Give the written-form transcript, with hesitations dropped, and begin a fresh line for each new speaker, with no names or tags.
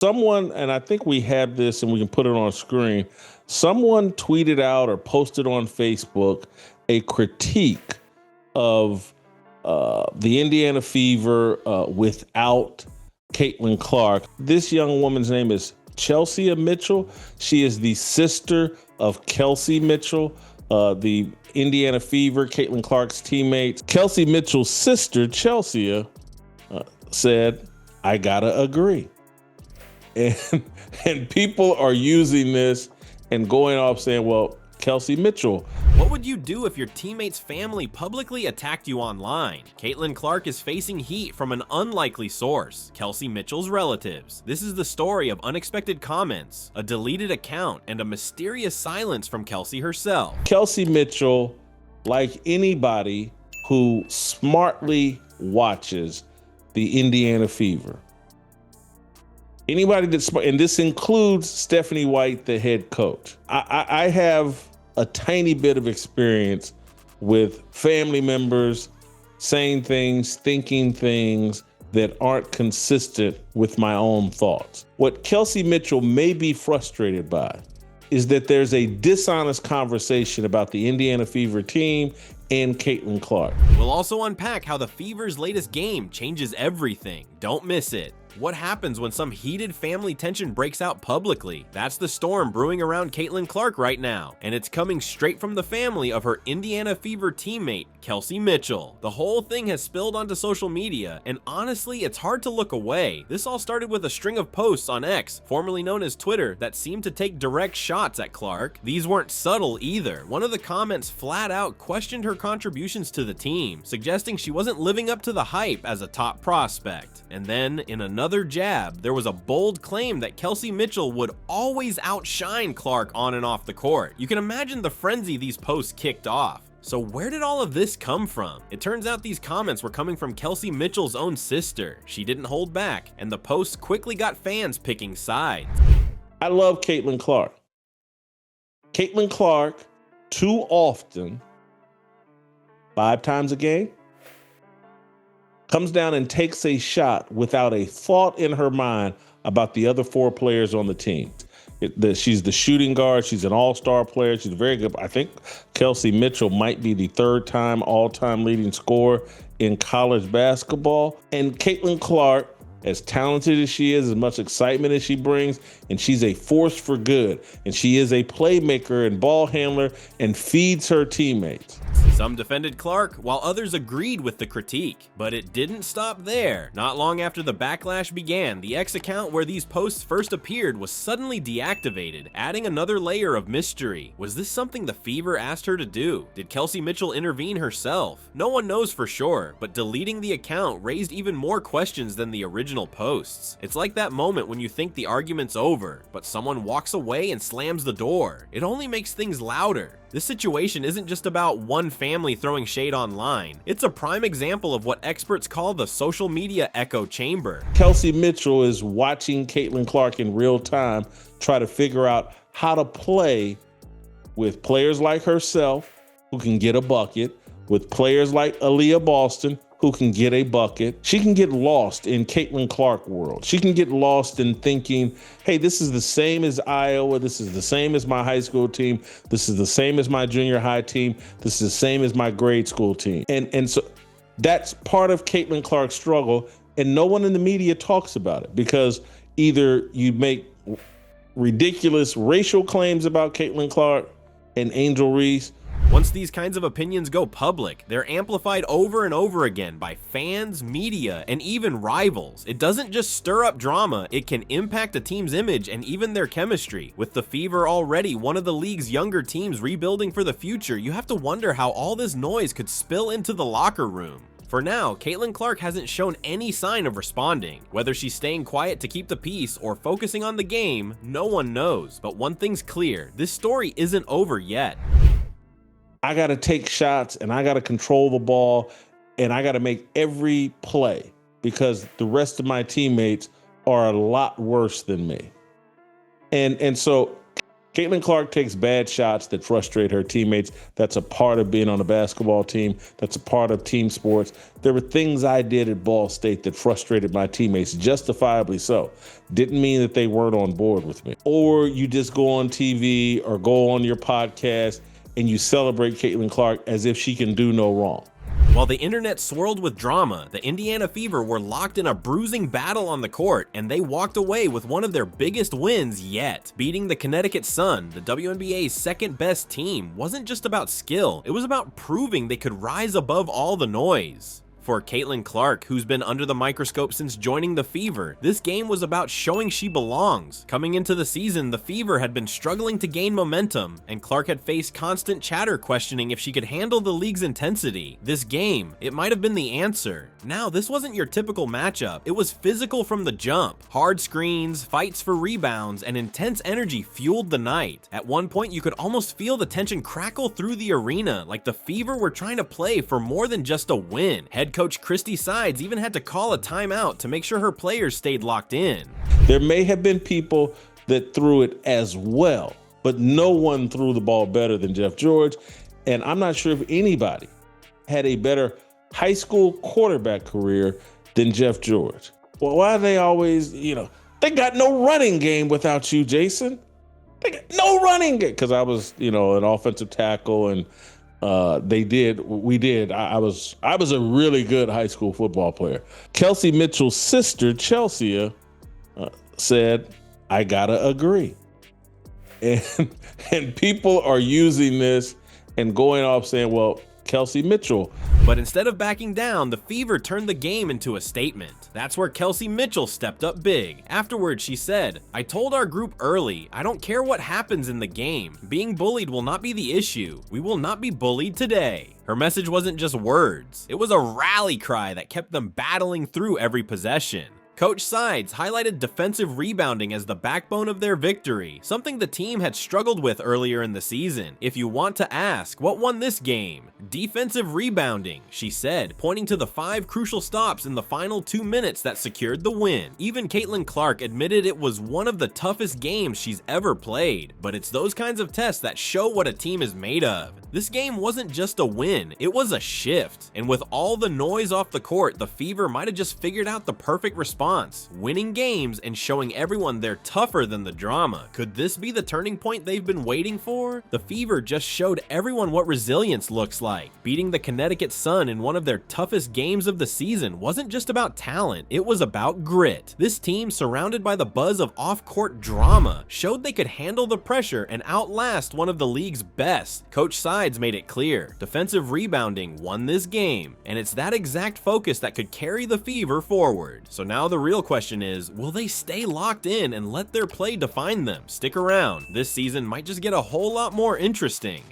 Someone, and I think we have this and we can put it on screen. Someone tweeted out or posted on Facebook a critique of the Indiana Fever without Caitlin Clark. This young woman's name is Kelsey Mitchell. She is the sister of Kelsey Mitchell, the Indiana Fever, Caitlin Clark's teammate. Kelsey Mitchell's sister, Chelsea, said, "I gotta agree." And people are using this and going off saying, well, Kelsey Mitchell.
What would you do if your teammate's family publicly attacked you online? Caitlin Clark is facing heat from an unlikely source, Kelsey Mitchell's relatives. This is the story of unexpected comments, a deleted account, and a mysterious silence from Kelsey herself.
Kelsey Mitchell, like anybody who smartly watches the Indiana Fever, anybody that's smart, and this includes Stephanie White, the head coach. I have a tiny bit of experience with family members saying things, thinking things that aren't consistent with my own thoughts. What Kelsey Mitchell may be frustrated by is that there's a dishonest conversation about the Indiana Fever team and Caitlin Clark.
We'll also unpack how the Fever's latest game changes everything. Don't miss it. What happens when some heated family tension breaks out publicly? That's the storm brewing around Caitlin Clark right now, and it's coming straight from the family of her Indiana Fever teammate, Kelsey Mitchell. The whole thing has spilled onto social media, and honestly, it's hard to look away. This all started with a string of posts on X, formerly known as Twitter, that seemed to take direct shots at Clark. These weren't subtle either. One of the comments flat out questioned her contributions to the team, suggesting she wasn't living up to the hype as a top prospect. And then, in another jab, there was a bold claim that Kelsey Mitchell would always outshine Clark on and off the court. You can imagine the frenzy these posts kicked off. So where did all of this come from? It turns out these comments were coming from Kelsey Mitchell's own sister. She didn't hold back, and the posts quickly got fans picking sides.
I love Caitlin Clark. Caitlin Clark, too often, 5 times a game, comes down and takes a shot without a thought in her mind about the other 4 players on the team. She's the shooting guard. She's an all-star player. She's very good. I think Kelsey Mitchell might be the 3rd-time all-time leading scorer in college basketball. And Caitlin Clark, as talented as she is, as much excitement as she brings, and she's a force for good. And she is a playmaker and ball handler and feeds her teammates.
Some defended Clark, while others agreed with the critique. But it didn't stop there. Not long after the backlash began, the X account where these posts first appeared was suddenly deactivated, adding another layer of mystery. Was this something the Fever asked her to do? Did Kelsey Mitchell intervene herself? No one knows for sure, but deleting the account raised even more questions than the original posts. It's like that moment when you think the argument's over, but someone walks away and slams the door. It only makes things louder. This situation isn't just about one family throwing shade online. It's a prime example of what experts call the social media echo chamber.
Kelsey Mitchell is watching Caitlin Clark in real time, try to figure out how to play with players like herself, who can get a bucket, with players like Aaliyah Boston, who can get a bucket. She can get lost in Caitlin Clark world. She can get lost in thinking, hey, this is the same as Iowa. This is the same as my high school team. This is the same as my junior high team. This is the same as my grade school team. And so that's part of Caitlin Clark's struggle. And no one in the media talks about it because either you make ridiculous racial claims about Caitlin Clark and Angel Reese.
Once these kinds of opinions go public, they're amplified over and over again by fans, media, and even rivals. It doesn't just stir up drama, it can impact a team's image and even their chemistry. With the Fever already one of the league's younger teams rebuilding for the future, you have to wonder how all this noise could spill into the locker room. For now, Caitlin Clark hasn't shown any sign of responding. Whether she's staying quiet to keep the peace or focusing on the game, no one knows. But one thing's clear, this story isn't over yet.
I got to take shots and I got to control the ball and I got to make every play because the rest of my teammates are a lot worse than me. And so Caitlin Clark takes bad shots that frustrate her teammates. That's a part of being on a basketball team. That's a part of team sports. There were things I did at Ball State that frustrated my teammates, justifiably so. Didn't mean that they weren't on board with me. Or you just go on TV or go on your podcast and you celebrate Caitlin Clark as if she can do no wrong.
While the internet swirled with drama, the Indiana Fever were locked in a bruising battle on the court, and they walked away with one of their biggest wins yet. Beating the Connecticut Sun, the WNBA's second best team, wasn't just about skill, it was about proving they could rise above all the noise. For Caitlin Clark, who's been under the microscope since joining the Fever, this game was about showing she belongs. Coming into the season, the Fever had been struggling to gain momentum, and Clark had faced constant chatter questioning if she could handle the league's intensity. This game, it might have been the answer. Now, this wasn't your typical matchup. It was physical from the jump. Hard screens, fights for rebounds, and intense energy fueled the night. At one point, you could almost feel the tension crackle through the arena, like the Fever were trying to play for more than just a win. Head coach Christy Sides even had to call a timeout to make sure her players stayed locked in.
There may have been people that threw it as well, but no one threw the ball better than Jeff George, and I'm not sure if anybody had a better high school quarterback career than Jeff George. Well, why are they always, they got no running game without you, Jason. They got no running game. Because I was, an offensive tackle, and we did. I was a really good high school football player. Kelsey Mitchell's sister, Chelsea, said, I gotta agree. And people are using this and going off saying, well, Kelsey Mitchell.
But instead of backing down, the Fever turned the game into a statement. That's where Kelsey Mitchell stepped up big. Afterwards, she said, I told our group early, I don't care what happens in the game. Being bullied will not be the issue. We will not be bullied today. Her message wasn't just words. It was a rally cry that kept them battling through every possession. Coach Sides highlighted defensive rebounding as the backbone of their victory, something the team had struggled with earlier in the season. If you want to ask, what won this game? Defensive rebounding, she said, pointing to the 5 crucial stops in the final 2 minutes that secured the win. Even Caitlin Clark admitted it was one of the toughest games she's ever played, but it's those kinds of tests that show what a team is made of. This game wasn't just a win, it was a shift. And with all the noise off the court, the Fever might have just figured out the perfect response, winning games and showing everyone they're tougher than the drama. Could this be the turning point they've been waiting for? The Fever just showed everyone what resilience looks like. Beating the Connecticut Sun in one of their toughest games of the season wasn't just about talent, it was about grit. This team, surrounded by the buzz of off-court drama, showed they could handle the pressure and outlast one of the league's best. Coach Sides made it clear, defensive rebounding won this game, and it's that exact focus that could carry the Fever forward. So now the real question is, will they stay locked in and let their play define them? Stick around, this season might just get a whole lot more interesting.